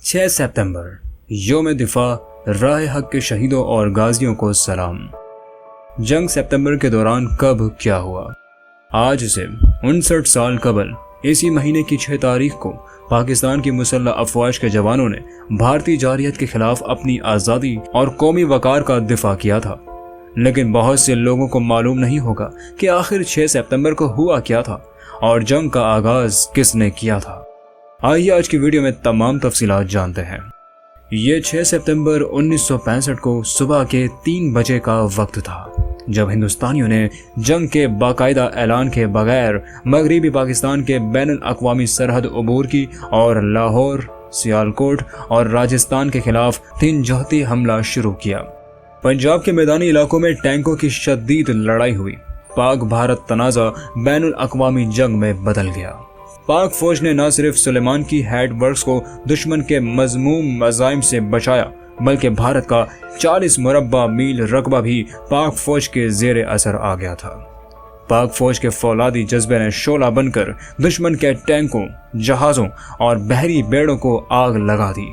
6 सितंबर योम दिफा राह हक के शहीदों और गाजियों को सलाम। जंग सितंबर के दौरान कब क्या हुआ? आज से 59 साल कबल इसी महीने की 6 तारीख को पाकिस्तान की मुसल्लह अफवाज के जवानों ने भारतीय जारहियत के खिलाफ अपनी आज़ादी और कौमी वकार का दिफा किया था। लेकिन बहुत से लोगों को मालूम नहीं होगा कि आखिर 6 सितंबर को हुआ क्या था और जंग का आगाज किसने किया था। आइए आज की वीडियो में तमाम तफसीलात जानते हैं। ये 6 सितंबर 1965 को सुबह के 3 बजे का वक्त था, जब हिंदुस्तानियों ने जंग के बाकायदा ऐलान के बगैर मगरबी पाकिस्तान के बैनुल अक़वामी सरहद अबूर की और लाहौर, सियालकोट और राजस्थान के खिलाफ 3 जहती हमला शुरू किया। पंजाब के मैदानी इलाकों में टैंकों की शदीद लड़ाई हुई। पाक भारत तनाज़ा बैनुल अक़वामी जंग में बदल गया। पाक फौज ने न सिर्फ सुलेमान की हेड वर्क्स को दुश्मन के मज़मूम मज़ाइम से बचाया, बल्कि भारत का 40 मुरब्बा मील रकबा भी पाक फौज के ज़ेरे असर आ गया था। पाक फौज के फौलादी जज्बे ने शोला बनकर दुश्मन के टैंकों, जहाज़ों और बहरी बेड़ों को आग लगा दी।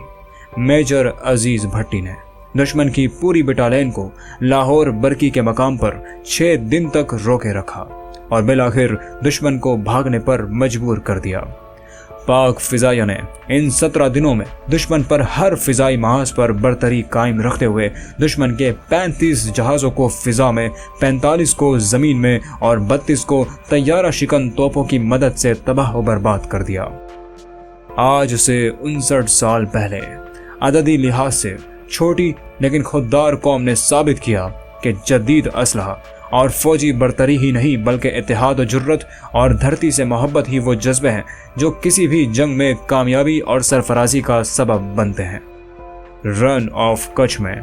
मेजर अजीज भट्टी ने दुश्मन की पूरी बटालियन को लाहौर बरकी के मकाम पर 6 दिन तक रोके रखा और बिलाखिर दुश्मन को भागने पर मजबूर कर दिया। पाक फिजाइयों ने इन 17 दिनों में दुश्मन पर हर फिजाई महाज पर बरतरी कायम रखते हुए दुश्मन के 35 जहाज़ों को फिजा में, 45 को ज़मीन में और 32 को तैयारा शिकन तोपों की मदद से तबाह व बर्बाद कर दिया। आज से 59 साल पहले अददी लिहाज से छोटी लेकिन खुददार कौम ने साबित किया कि जदीद असलहा और फौजी बरतरी ही नहीं बल्कि इत्तेहाद व जुर्रत और धरती से मोहब्बत ही वो जज्बे हैं जो किसी भी जंग में कामयाबी और सरफराजी का सबब बनते हैं। रन ऑफ कच्छ में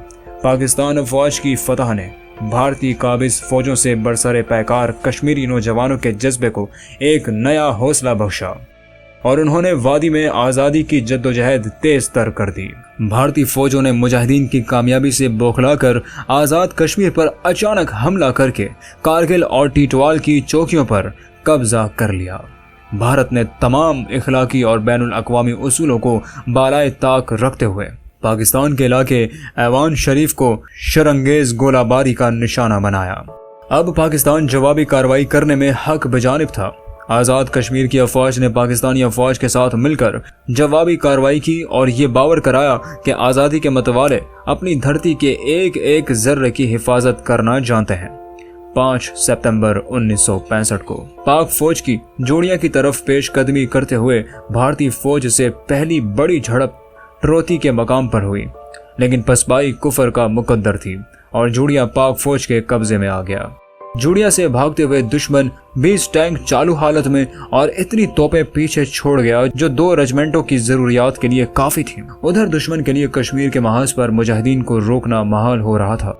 पाकिस्तान अफवाज की फतह ने भारतीय काबिज फौजों से बरसरे पैकार कश्मीरी नौजवानों के जज्बे को एक नया हौसला बख्शा और उन्होंने वादी में आज़ादी की जद्दोजहद तेज तर कर दी। भारतीय फौजों ने मुजाहिदीन की कामयाबी से बौखलाकर आज़ाद कश्मीर पर अचानक हमला करके कारगिल और टीटवाल की चौकियों पर कब्जा कर लिया। भारत ने तमाम इखलाकी और बैनुल अक़वामी उसूलों को बालाए ताक रखते हुए पाकिस्तान के इलाके ऐवान शरीफ को शरंगेज गोलाबारी का निशाना बनाया। अब पाकिस्तान जवाबी कार्रवाई करने में हक बजानिब था। आज़ाद कश्मीर की अफवाज ने पाकिस्तानी अफवाज के साथ मिलकर जवाबी कार्रवाई की और ये बावर कराया कि आज़ादी के मतवाले अपनी धरती के एक एक जर्रे की हिफाजत करना जानते हैं। 5 सितंबर 1965 को पाक फौज की जोड़िया की तरफ पेश कदमी करते हुए भारतीय फौज से पहली बड़ी झड़प ट्रोती के मकाम पर हुई, लेकिन पसबाई कुफर का मुकद्दर थी और जोड़िया पाक फौज के कब्जे में आ गया। जुड़िया से भागते हुए दुश्मन 20 टैंक चालू हालत में और इतनी तोपें पीछे छोड़ गया जो 2 रेजिमेंटों की जरूरियात के लिए काफी थी। उधर दुश्मन के लिए कश्मीर के महाज पर मुजाहिदीन को रोकना महाल हो रहा था।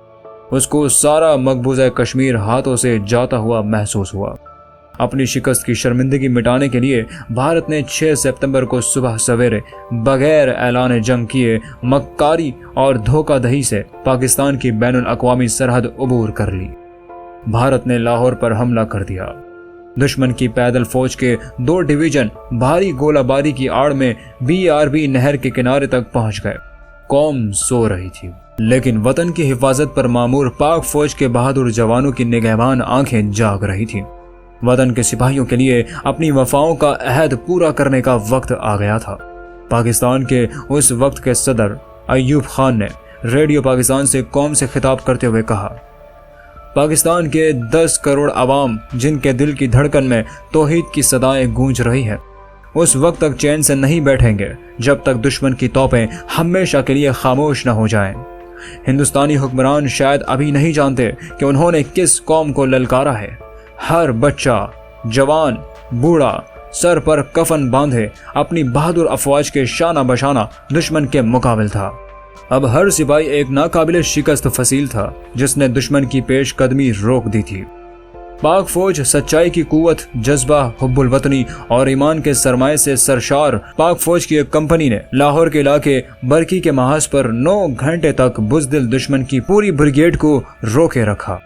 उसको सारा मकबूजा कश्मीर हाथों से जाता हुआ महसूस हुआ। अपनी शिकस्त की शर्मिंदगी मिटाने के लिए भारत ने 6 सितंबर को सुबह सवेरे बगैर ऐलान जंग किए मक्कारी और धोखाधड़ी से पाकिस्तान की बैनुल अक़वामी सरहद अबूर कर ली। भारत ने लाहौर पर हमला कर दिया। दुश्मन की पैदल फौज के 2 डिवीजन भारी गोलाबारी की आड़ में BRB नहर के किनारे तक पहुंच गए। कौम सो रही थी, लेकिन वतन की हिफाजत पर मामूर पाक फौज के बहादुर जवानों की निगहबान आंखें जाग रही थी। वतन के सिपाहियों के लिए अपनी वफाओं का अहद पूरा करने का वक्त आ गया था। पाकिस्तान के उस वक्त के सदर अयूब खान ने रेडियो पाकिस्तान से कौम से खिताब करते हुए कहा, पाकिस्तान के 10 करोड़ आवाम जिनके दिल की धड़कन में तौहीद की सदाएं गूंज रही है, उस वक्त तक चैन से नहीं बैठेंगे जब तक दुश्मन की तोपें हमेशा के लिए खामोश न हो जाएं। हिंदुस्तानी हुक्मरान शायद अभी नहीं जानते कि उन्होंने किस कौम को ललकारा है। हर बच्चा, जवान, बूढ़ा सर पर कफन बांधे अपनी बहादुर अफवाज के शाना बशाना दुश्मन के मुकाबिल था। अब हर सिपाही एक नाकाबिले शिकस्त फसील था जिसने दुश्मन की पेश कदमी रोक दी थी। पाक फौज सच्चाई की कुव्वत, जज्बा, हुब्बुल वतनी और ईमान के सरमाए से सरशार पाक फौज की एक कंपनी ने लाहौर के इलाके बरकी के महाज पर 9 घंटे तक बुज़दिल दुश्मन की पूरी ब्रिगेड को रोके रखा।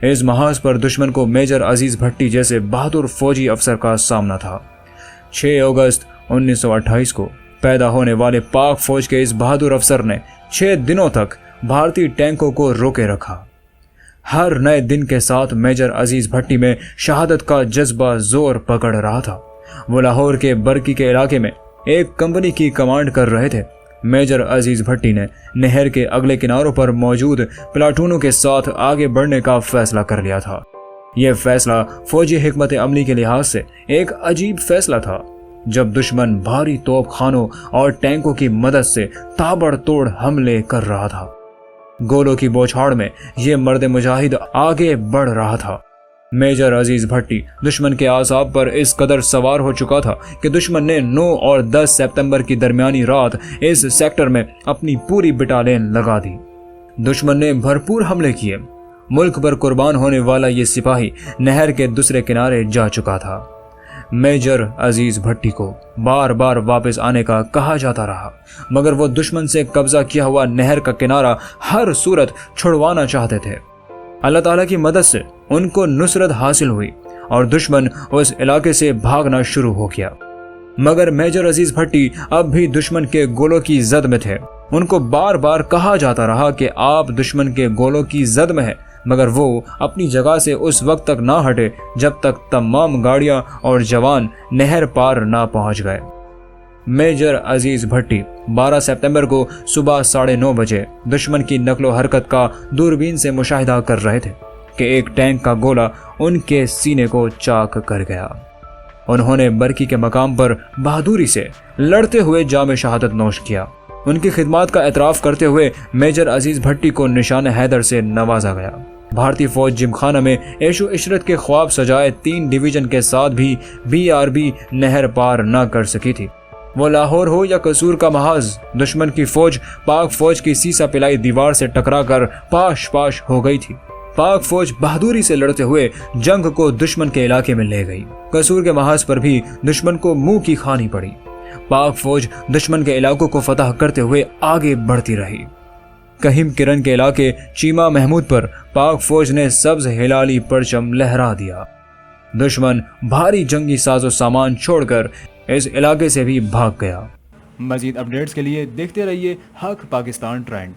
इस महाज पर दुश्मन को मेजर अजीज भट्टी जैसे बहादुर फौजी अफसर का सामना था। 6 अगस्त 1928 को पैदा होने वाले पाक फौज के इस बहादुर अफसर ने 6 दिनों तक भारतीय टैंकों को रोके रखा। हर नए दिन के साथ मेजर अजीज भट्टी में शहादत का जज्बा जोर पकड़ रहा था। वो लाहौर के बरकी के इलाके में एक कंपनी की कमांड कर रहे थे। मेजर अजीज भट्टी ने नहर के अगले किनारों पर मौजूद प्लाटूनों के साथ आगे बढ़ने का फैसला कर लिया था। यह फैसला फौजी हिकमत अमली के लिहाज से एक अजीब फैसला था। जब दुश्मन भारी तोप खानों और टैंकों की मदद से ताबड़तोड़ हमले कर रहा था, गोलों की बौछार में यह मर्द मुजाहिद आगे बढ़ रहा था। मेजर अजीज भट्टी दुश्मन के आसाब पर इस कदर सवार हो चुका था कि दुश्मन ने 9 और 10 सितंबर की दरमियानी रात इस सेक्टर में अपनी पूरी बटालियन लगा दी। दुश्मन ने भरपूर हमले किए। मुल्क पर कुर्बान होने वाला ये सिपाही नहर के दूसरे किनारे जा चुका था। मेजर अजीज भट्टी को बार बार वापस आने का कहा जाता रहा, मगर वो दुश्मन से कब्जा किया हुआ नहर का किनारा हर सूरत छुड़वाना चाहते थे। अल्लाह ताला की मदद से उनको नुसरत हासिल हुई और दुश्मन उस इलाके से भागना शुरू हो गया। मगर मेजर अजीज भट्टी अब भी दुश्मन के गोलों की जद में थे। उनको बार बार कहा जाता रहा कि आप दुश्मन के गोलों की जद में हैं, मगर वो अपनी जगह से उस वक्त तक ना हटे जब तक तमाम गाड़ियां और जवान नहर पार ना पहुंच गए। मेजर अजीज भट्टी 12 सितंबर को सुबह 9:30 बजे दुश्मन की नकलो हरकत का दूरबीन से मुशाहिदा कर रहे थे कि एक टैंक का गोला उनके सीने को चाक कर गया। उन्होंने बरकी के मकाम पर बहादुरी से लड़ते हुए जाम शहादत नोश किया। उनकी खिदमत का एतराफ़ करते हुए मेजर अजीज भट्टी को निशान हैदर से नवाजा गया। भारतीय फौज जिमखाना में ऐशो इशरत के ख्वाब सजाए 3 डिवीजन के साथ भी BRB नहर पार न कर सकी थी। वो लाहौर हो या कसूर का महाज, दुश्मन की फौज पाक फौज की सीसा पिलाई दीवार से टकराकर पाश पाश हो गई थी। पाक फौज बहादुरी से लड़ते हुए जंग को दुश्मन के इलाके में ले गई। कसूर के महाज पर भी दुश्मन को मुंह की खानी पड़ी। पाक फौज दुश्मन के इलाकों को फतह करते हुए आगे बढ़ती रही। कहीम किरण के इलाके चीमा महमूद पर पाक फौज ने सब्ज हिलाली परचम लहरा दिया। दुश्मन भारी जंगी साजो सामान छोड़कर इस इलाके से भी भाग गया। मजीद अपडेट्स के लिए देखते रहिए हक पाकिस्तान ट्रेंड।